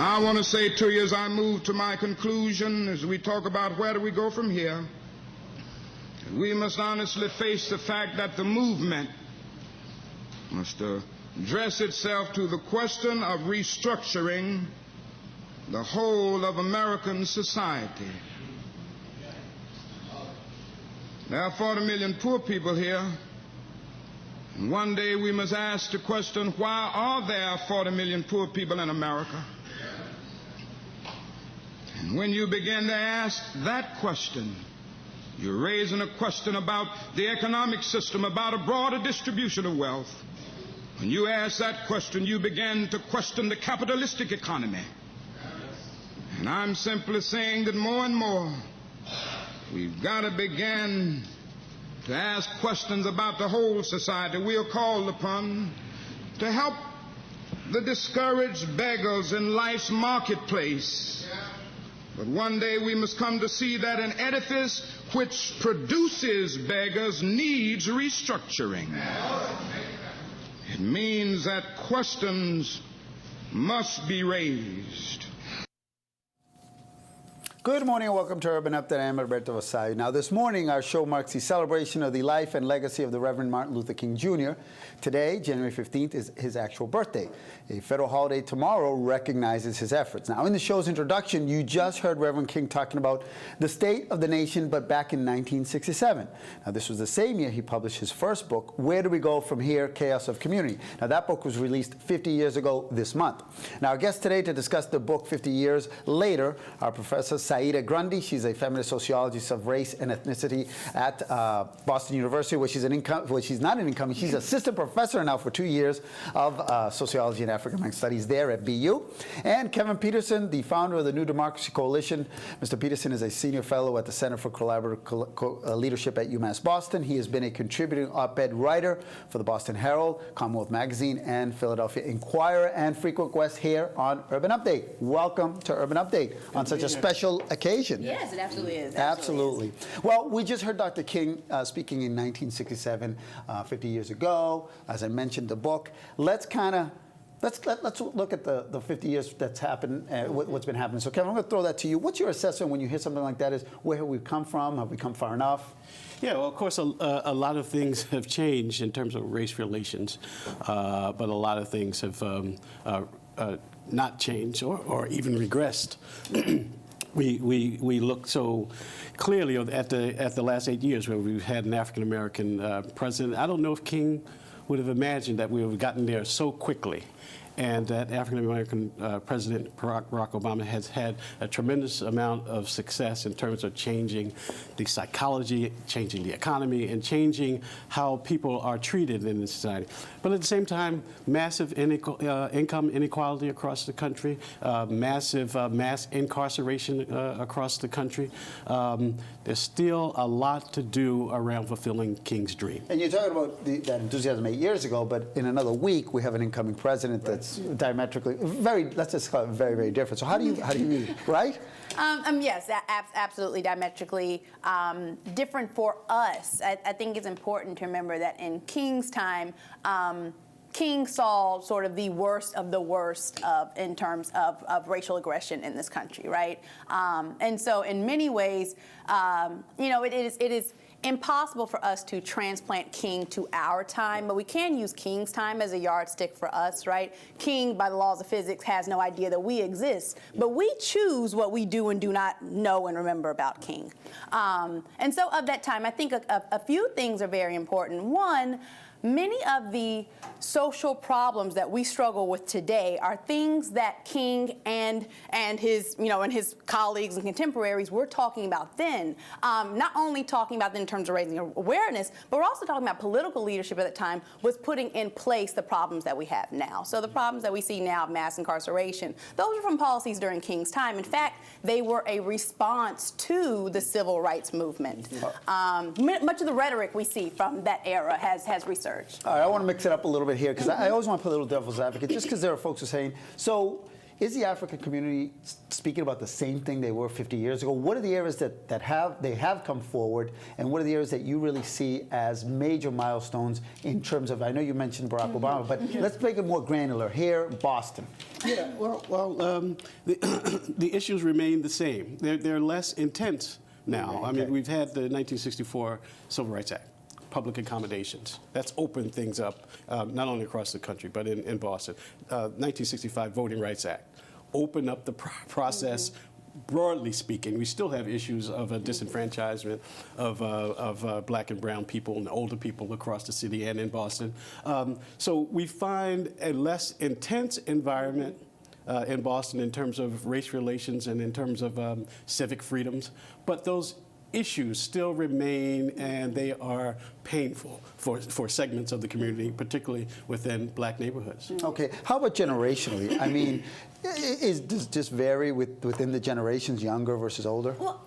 I want to say to you as I move to my conclusion, as we talk about where do we go from here, we must honestly face the fact that the movement must address itself to the question of restructuring the whole of American society. There are 40 million poor people here, and one day we must ask the question, why are there 40 million poor people in America? And when you begin to ask that question, you're raising a question about the economic system, about a broader distribution of wealth. When you ask that question, you begin to question the capitalistic economy. And I'm simply saying that more and more, we've got to begin to ask questions about the whole society. We are called upon to help the discouraged beggars in life's marketplace. But one day we must come to see that an edifice which produces beggars needs restructuring. It means that questions must be raised. Good morning and welcome to Urban Update. I'm Alberto Vasallo. Now this morning our show marks the celebration of the life and legacy of the Reverend Martin Luther King Jr. Today, January 15th, is his actual birthday. A federal holiday tomorrow recognizes his efforts. Now in the show's introduction, you just heard Reverend King talking about the state of the nation, but back in 1967. Now this was the same year he published his first book, Where Do We Go From Here? Chaos of Community. Now that book was released 50 years ago this month. Now our guest today to discuss the book 50 years later, our Professor Saida Grundy. She's a feminist sociologist of race and ethnicity at Boston University, where she's not an incoming, she's assistant professor now for 2 years of sociology and African American studies there at BU. And Kevin Peterson, the founder of the New Democracy Coalition. Mr. Peterson is a senior fellow at the Center for Collaborative Leadership at UMass Boston. He has been a contributing op-ed writer for the Boston Herald, Commonwealth Magazine, and Philadelphia Inquirer, and frequent guest here on Urban Update. Welcome to Urban Update on such a special occasion. Yes, it absolutely is. Absolutely. Well, we just heard Dr. King speaking in 1967, 50 years ago. As I mentioned, the book. Let's look at the 50 years that's happened, what's been happening. So, Kevin, I'm going to throw that to you. What's your assessment when you hear something like that? Is where have we come from? Have we come far enough? Yeah, well, of course, a lot of things have changed in terms of race relations, but a lot of things have not changed or even regressed. We look so clearly at the last 8 years where we've had an African American president. I don't know if King would have imagined that we would have gotten there so quickly, and that African American President Barack Obama has had a tremendous amount of success in terms of changing the psychology, changing the economy, and changing how people are treated in the society. But at the same time, massive income inequality across the country, massive mass incarceration across the country. There's still a lot to do around fulfilling King's dream. And you're talking about that enthusiasm 8 years ago, but in another week we have an incoming president that's diametrically, let's just call it very, very different. So how do you read, right? Yes, absolutely diametrically different for us. I think it's important to remember that in King's time, King saw sort of the worst of the worst in terms of racial aggression in this country, right? And so in many ways, it is impossible for us to transplant King to our time, but we can use King's time as a yardstick for us, right? King, by the laws of physics, has no idea that we exist, but we choose what we do and do not know and remember about King. And so of that time, I think a few things are very important. One, many of the social problems that we struggle with today are things that King and his colleagues and contemporaries were talking about then. Not only talking about them in terms of raising awareness, but we're also talking about political leadership at the time was putting in place the problems that we have now. So the problems that we see now of mass incarceration, those are from policies during King's time. In fact, they were a response to the civil rights movement. Much of the rhetoric we see from that era has resurged. All right, I want to mix it up a little bit here because I always want to put a little devil's advocate, just because there are folks who are saying, so Is the African community speaking about the same thing they were 50 years ago? What are the areas that they have come forward, and what are the areas that you really see as major milestones in terms of, I know you mentioned Barack Obama, but let's make it more granular. Here, Boston. Yeah, the issues remain the same. They're less intense now. I mean, we've had the 1964 Civil Rights Act. Public accommodations. That's opened things up, not only across the country, but in Boston. 1965 Voting Rights Act opened up the process. Broadly speaking, we still have issues of disenfranchisement of black and brown people and older people across the city and in Boston. So we find a less intense environment in Boston in terms of race relations and in terms of civic freedoms, but those issues still remain, and they are painful for segments of the community, particularly within black neighborhoods. Okay, how about generationally? I mean, does this vary within the generations, younger versus older? Well,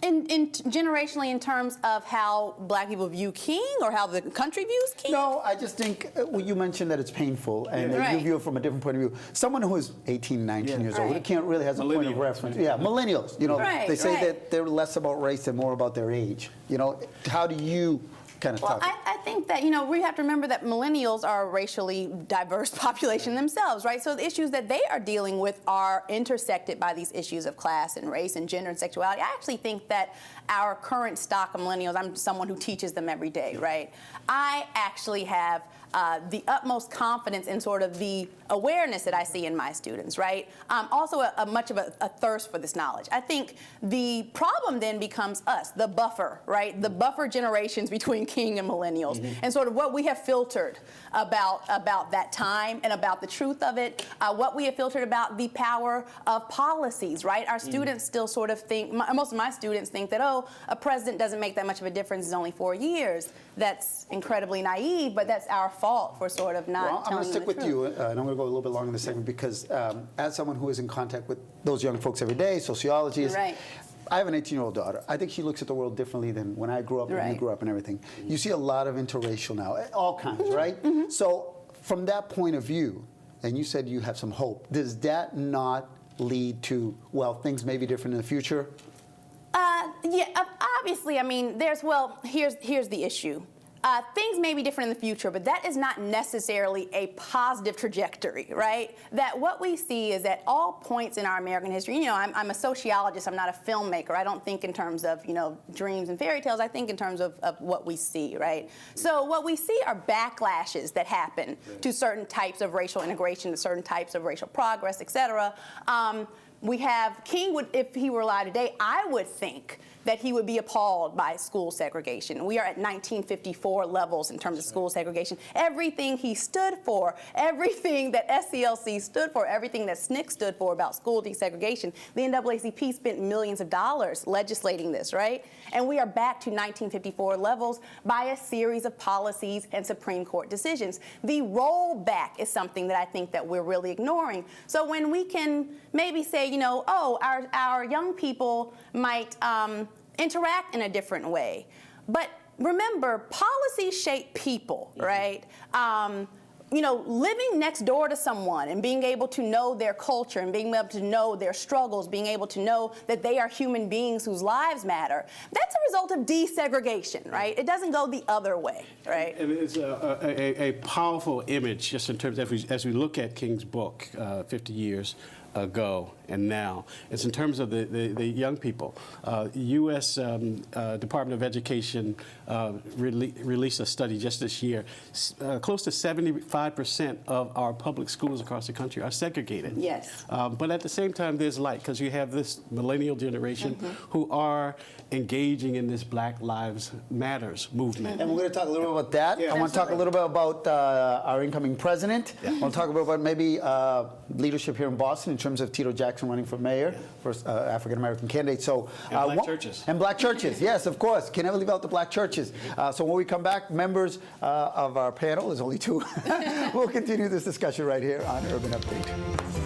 generationally, in terms of how black people view King, or how the country views King? No, I just think you mentioned that it's painful, and you view it from a different point of view. Someone who is 18, 19 years old, it can't really has a point of reference. Yeah, millennials. You know, they say that they're less about race and more about their age. You know, how do you kind of talk? I think that, you know, we have to remember that millennials are a racially diverse population themselves, right? So the issues that they are dealing with are intersected by these issues of class and race and gender and sexuality. I actually think that our current stock of millennials, I'm someone who teaches them every day, right? I actually have the utmost confidence in sort of the awareness that I see in my students, right? Also much of a thirst for this knowledge. I think the problem then becomes us, the buffer, right? The buffer generations between King and millennials, and sort of what we have filtered about that time and about the truth of it, what we have filtered about the power of policies, right? Our students still sort of think, most of my students think that, oh, a president doesn't make that much of a difference, it's only 4 years. That's incredibly naive, but that's our fault for sort of not telling them the truth. I'm going to stick with you, and I'm going to go a little bit longer in this segment, because as someone who is in contact with those young folks every day, sociologists, I have an 18-year-old daughter. I think she looks at the world differently than when I grew up and you grew up and everything. You see a lot of interracial now, all kinds, right? So from that point of view, and you said you have some hope, does that not lead to, well, things may be different in the future? Yeah, obviously, I mean, here's the issue. Things may be different in the future, but that is not necessarily a positive trajectory, right? That what we see is at all points in our American history, you know, I'm a sociologist, I'm not a filmmaker. I don't think in terms of, you know, dreams and fairy tales. I think in terms of what we see, right? So what we see are backlashes that happen to certain types of racial integration, to certain types of racial progress, et cetera. We have King if he were alive today, I would think that he would be appalled by school segregation. We are at 1954 levels in terms of school segregation. Everything he stood for, everything that SCLC stood for, everything that SNCC stood for about school desegregation, the NAACP spent millions of dollars legislating this, right? And we are back to 1954 levels by a series of policies and Supreme Court decisions. The rollback is something that I think that we're really ignoring. So when we can maybe say, you know, oh, our young people might interact in a different way. But remember, policies shape people, right? You know, living next door to someone and being able to know their culture and being able to know their struggles, being able to know that they are human beings whose lives matter, that's a result of desegregation, right? It doesn't go the other way, right? And it's a powerful image, just in terms of, as we look at King's book, 50 years ago and now. It's in terms of the young people. U.S. Department of Education released a study just this year. Close to 75% of our public schools across the country are segregated. Yes. But at the same time, there's light, because you have this millennial generation who are engaging in this Black Lives Matters movement. And we're going to talk a little bit about that. I want to talk a little bit about our incoming president. I want to talk a bit about maybe leadership here in Boston in terms of Tito Jackson running for mayor, first African-American candidate. So, and black churches. And black churches, yes, of course. Can never leave out the black churches. So when we come back, members of our panel, there's only two, we'll continue this discussion right here on Urban Update.